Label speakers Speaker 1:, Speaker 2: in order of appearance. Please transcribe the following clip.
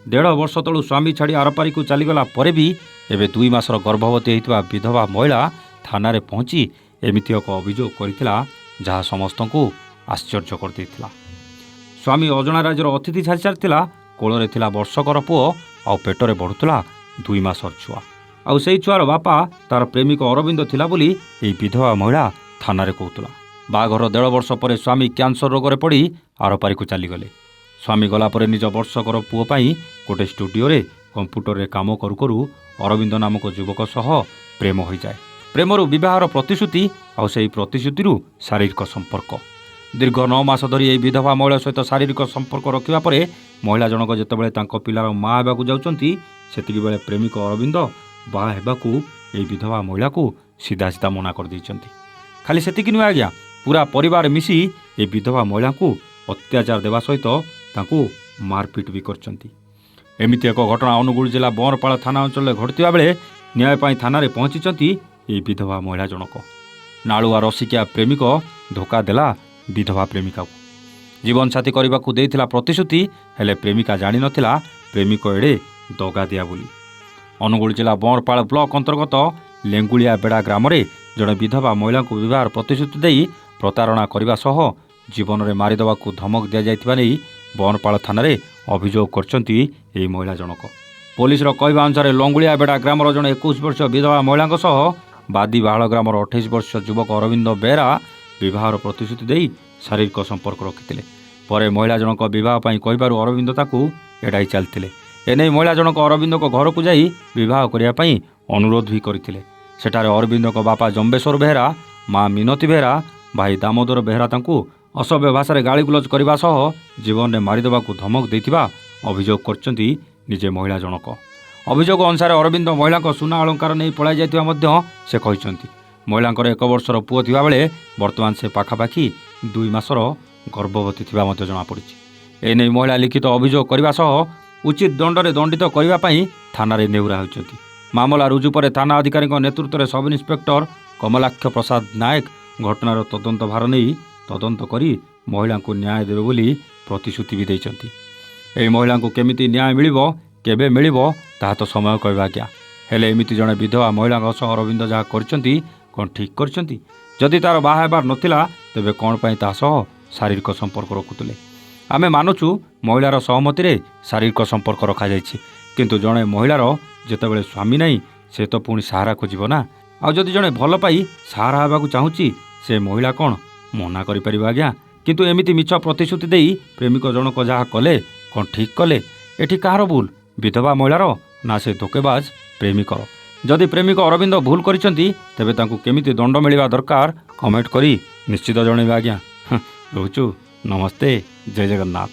Speaker 1: 1.5 ବର୍ଷ ତଳୁ ସ୍ୱାମୀ ଛାଡ଼ି ଆରପାରିକୁ ଚାଲିଗଲା ପରେ ବି ଏବେ 2 ମାସର ଗର୍ଭବତୀ ହୋଇଥିବା ବିଧବା ମହିଳା ଥାନାରେ ପହଞ୍ଚି ଏମିତି ଏକ ଅଭିଯୋଗ କରିଥିଲା ଯାହା ସମସ୍ତଙ୍କୁ ଆଶ୍ଚର୍ଯ୍ୟ କରିଦେଇଥିଲା। ସ୍ୱାମୀ ଅଜଣା ରାଜ୍ୟର ଅତିଥି ଛାଡ଼ି ସାରିଥିଲା, କୋଳରେ ଥିଲା ବର୍ଷକର ପୁଅ ଆଉ ପେଟରେ ବଢ଼ୁଥିଲା 2 ମାସର ଛୁଆ। ଆଉ ସେଇ ଛୁଆର ବାପା ତାର ପ୍ରେମିକ ଅରବିନ୍ଦ ଥିଲା ବୋଲି ଏହି ବିଧବା ମହିଳା ଥାନାରେ କହୁଥିଲା। ବାହାଘର 1.5 ବର୍ଷ ପରେ ସ୍ୱାମୀ କ୍ୟାନ୍ସର ରୋଗରେ ପଡ଼ି ଆରପାରିକୁ ଚାଲିଗଲେ। ସ୍ୱାମୀ ଗଲା ପରେ ନିଜ ବର୍ଷକର ପୁଅ ପାଇଁ ଗୋଟେ ଷ୍ଟୁଡ଼ିଓରେ କମ୍ପ୍ୟୁଟରରେ କାମ କରୁ କରୁ ଅରବିନ୍ଦ ନାମକ ଯୁବକ ସହ ପ୍ରେମ ହୋଇଯାଏ। ପ୍ରେମରୁ ବିବାହର ପ୍ରତିଶ୍ରୁତି ଆଉ ସେହି ପ୍ରତିଶ୍ରୁତିରୁ ଶାରୀରିକ ସମ୍ପର୍କ। ଦୀର୍ଘ 9 ମାସ ଧରି ଏହି ବିଧବା ମହିଳା ସହିତ ଶାରୀରିକ ସମ୍ପର୍କ ରଖିବା ପରେ ମହିଳା ଜଣକ ଯେତେବେଳେ ତାଙ୍କ ପିଲାର ମା ହେବାକୁ ଯାଉଛନ୍ତି ସେତିକିବେଳେ ପ୍ରେମିକ ଅରବିନ୍ଦ ବାହା ହେବାକୁ ଏହି ବିଧବା ମହିଳାକୁ ସିଧା ସିଧା ମନା କରିଦେଇଛନ୍ତି। ଖାଲି ସେତିକି ନୁହେଁ ଆଜ୍ଞା, ପୁରା ପରିବାର ମିଶି ଏହି ବିଧବା ମହିଳାଙ୍କୁ ଅତ୍ୟାଚାର ଦେବା ସହିତ ତାଙ୍କୁ ମାରପିଟ ବି କରିଛନ୍ତି। ଏମିତି ଏକ ଘଟଣା ଅନୁଗୁଳ ଜିଲ୍ଲା ବଂରପାଳ ଥାନା ଅଞ୍ଚଳରେ ଘଟିଥିବା ବେଳେ ନ୍ୟାୟ ପାଇଁ ଥାନାରେ ପହଞ୍ଚିଛନ୍ତି ଏହି ବିଧବା ମହିଳା ଜଣକ। ନାଳୁଆ ରସିକିଆ ପ୍ରେମିକ ଧୋକା ଦେଲା ବିଧବା ପ୍ରେମିକାକୁ। ଜୀବନସାଥୀ କରିବାକୁ ଦେଇଥିଲା ପ୍ରତିଶ୍ରୁତି, ହେଲେ ପ୍ରେମିକା ଜାଣିନଥିଲା ପ୍ରେମିକ ଏଡ଼େ ଦଗାଦିଆ ବୋଲି। ଅନୁଗୁଳ ଜିଲ୍ଲା ବଂରପାଳ ବ୍ଲକ ଅନ୍ତର୍ଗତ ଲେଙ୍ଗୁଳିଆ ବେଡ଼ା ଗ୍ରାମରେ ଜଣେ ବିଧବା ମହିଳାଙ୍କୁ ବିବାହର ପ୍ରତିଶ୍ରୁତି ଦେଇ ପ୍ରତାରଣା କରିବା ସହ ଜୀବନରେ ମାରିଦେବାକୁ ଧମକ ଦିଆଯାଇଥିବା ନେଇ ବଂରପାଳ ଥାନାରେ ଅଭିଯୋଗ କରିଛନ୍ତି ଏହି ମହିଳା ଜଣକ। ପୋଲିସର କହିବା ଅନୁସାରେ ଲଙ୍ଗୁଳିଆ ବେଡ଼ା ଗ୍ରାମର ଜଣେ 21 ବର୍ଷୀୟ ବିଧବା ମହିଳାଙ୍କ ସହ ବାଦି ବାହାଳ ଗ୍ରାମର 28 ବର୍ଷୀୟ ଯୁବକ ଅରବିନ୍ଦ ବେହେରା ବିବାହର ପ୍ରତିଶ୍ରୁତି ଦେଇ ଶାରୀରିକ ସମ୍ପର୍କ ରଖିଥିଲେ। ପରେ ମହିଳା ଜଣକ ବିବାହ ପାଇଁ କହିବାରୁ ଅରବିନ୍ଦ ତାକୁ ଏଡ଼ାଇ ଚାଲିଥିଲେ। ଏନେଇ ମହିଳା ଜଣକ ଅରବିନ୍ଦଙ୍କ ଘରକୁ ଯାଇ ବିବାହ କରିବା ପାଇଁ ଅନୁରୋଧ ବି କରିଥିଲେ। ସେଠାରେ ଅରବିନ୍ଦଙ୍କ ବାପା ଜମ୍ବେଶ୍ୱର ବେହେରା, ମା ମିନତୀ ବେହେରା, ଭାଇ ଦାମୋଦର ବେହେରା ତାଙ୍କୁ ଅସଭ୍ୟ ଭାଷାରେ ଗାଳିଗୁଲଜ କରିବା ସହ ଜୀବନରେ ମାରିଦେବାକୁ ଧମକ ଦେଇଥିବା ଅଭିଯୋଗ କରିଛନ୍ତି ନିଜେ ମହିଳା ଜଣକ। ଅଭିଯୋଗ ଅନୁସାରେ ଅରବିନ୍ଦ ମହିଳାଙ୍କ ସୁନା ଅଳଙ୍କାର ନେଇ ପଳାଇ ଯାଇଥିବା ମଧ୍ୟ ସେ କହିଛନ୍ତି। ମହିଳାଙ୍କର 1 ବର୍ଷର ପୁଅ ଥିବାବେଳେ ବର୍ତ୍ତମାନ ସେ ପାଖାପାଖି 2 ମାସର ଗର୍ଭବତୀ ଥିବା ମଧ୍ୟ ଜଣାପଡ଼ିଛି। ଏନେଇ ମହିଳା ଲିଖିତ ଅଭିଯୋଗ କରିବା ସହ ଉଚିତ ଦଣ୍ଡରେ ଦଣ୍ଡିତ କରିବା ପାଇଁ ଥାନାରେ ନେହୁରା ହୋଇଛନ୍ତି। ମାମଲା ରୁଜୁ ପରେ ଥାନା ଅଧିକାରୀଙ୍କ ନେତୃତ୍ୱରେ ସବ୍ ଇନ୍ସପେକ୍ଟର କମଲାକ୍ଷ ପ୍ରସାଦ ନାୟକ ଘଟଣାର ତଦନ୍ତ ଭାର ନେଇ ତଦନ୍ତ କରି ମହିଳାଙ୍କୁ ନ୍ୟାୟ ଦେବେ ବୋଲି ପ୍ରତିଶ୍ରୁତି ବି ଦେଇଛନ୍ତି। ଏହି ମହିଳାଙ୍କୁ କେମିତି ନ୍ୟାୟ ମିଳିବ, କେବେ ମିଳିବ ତାହା ତ ସମୟ କହିବ ଆଜ୍ଞା। ହେଲେ ଏମିତି ଜଣେ ବିଧବା ମହିଳାଙ୍କ ସହ ଅରବିନ୍ଦ ଯାହା କରିଛନ୍ତି କ'ଣ ଠିକ୍ କରିଛନ୍ତି? ଯଦି ତା'ର ବାହା ହେବାର ନଥିଲା ତେବେ କ'ଣ ପାଇଁ ତା ସହ ଶାରୀରିକ ସମ୍ପର୍କ ରଖୁଥିଲେ? ଆମେ ମାନୁଛୁ ମହିଳାର ସହମତିରେ ଶାରୀରିକ ସମ୍ପର୍କ ରଖାଯାଇଛି, କିନ୍ତୁ ଜଣେ ମହିଳାର ଯେତେବେଳେ ସ୍ୱାମୀ ନାହିଁ ସେ ତ ପୁଣି ସାହାରା ଖୋଜିବ ନା। ଆଉ ଯଦି ଜଣେ ଭଲ ପାଇ ସାହାରା ହେବାକୁ ଚାହୁଁଛି ସେ ମହିଳା କ'ଣ ମନା କରିପାରିବ ଆଜ୍ଞା? କିନ୍ତୁ ଏମିତି ମିଛ ପ୍ରତିଶ୍ରୁତି ଦେଇ ପ୍ରେମିକ ଜଣକ ଯାହା କଲେ କ'ଣ ଠିକ୍ କଲେ? ଏଠି କାହାର ଭୁଲ, ବିଧବା ମହିଳାର ନା ସେ ଧୋକେବାଜ ପ୍ରେମିକର? ଯଦି ପ୍ରେମିକ ଅରବିନ୍ଦ ଭୁଲ କରିଛନ୍ତି ତେବେ ତାଙ୍କୁ କେମିତି ଦଣ୍ଡ ମିଳିବା ଦରକାର କମେଣ୍ଟ କରି ନିଶ୍ଚିତ ଜଣାଇବେ ଆଜ୍ଞା। ରହୁଛୁ, ନମସ୍ତେ, ଜୟ ଜଗନ୍ନାଥ।